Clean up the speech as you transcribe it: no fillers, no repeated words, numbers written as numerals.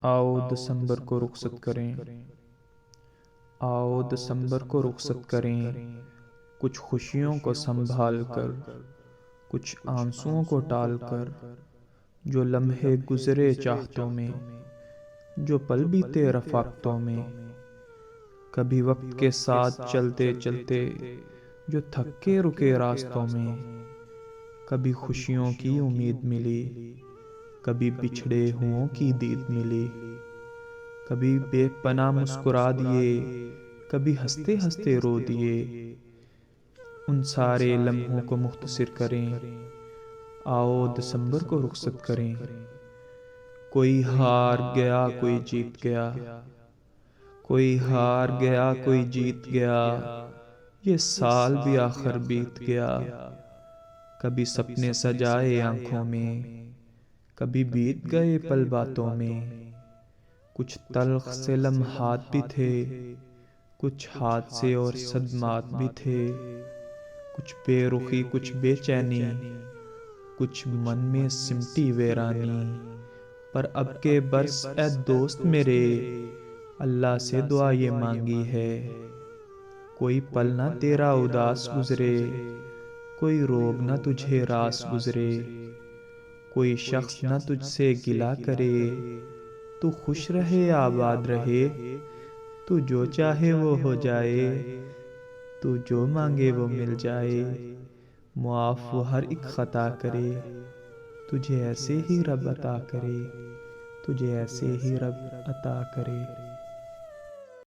آؤ دسمبر کو رخصت کریں، آؤ دسمبر کو رخصت کریں، کچھ خوشیوں کو سنبھال کر، کچھ آنسوؤں کو ٹال کر، جو لمحے گزرے چاہتوں میں، جو پل بیتے رفاقتوں میں، کبھی وقت کے ساتھ چلتے چلتے جو تھکے رکے راستوں میں، کبھی خوشیوں کی امید ملی، کبھی بچھڑے ہوں کی دید ملی، کبھی بے پناہ مسکرا دیے، کبھی ہنستے ہنستے رو دیے۔ ان سارے لمحوں کو مختصر کریں، آؤ دسمبر کو رخصت کریں۔ کوئی ہار گیا کوئی جیت گیا، کوئی ہار گیا کوئی جیت گیا، یہ سال بھی آخر بیت گیا۔ کبھی سپنے سجائے آنکھوں میں، کبھی بیت گئے پل باتوں میں، کچھ تلخ سے لمحات بھی تھے، کچھ حادثے اور صدمات بھی تھے، کچھ بے رخی کچھ بے چینی، کچھ من میں سمٹی ویرانی۔ پر اب کے برس اے دوست میرے، اللہ سے دعا یہ مانگی ہے، کوئی پل نہ تیرا اداس گزرے، کوئی روگ نہ تجھے راس گزرے، کوئی شخص نہ تجھ سے گلہ کرے، تو خوش رہے آباد رہے، تو جو چاہے وہ ہو جائے، تو جو مانگے وہ مل جائے، معاف وہ ہر ایک خطا کرے، تجھے ایسے ہی رب عطا کرے، تجھے ایسے ہی رب عطا کرے۔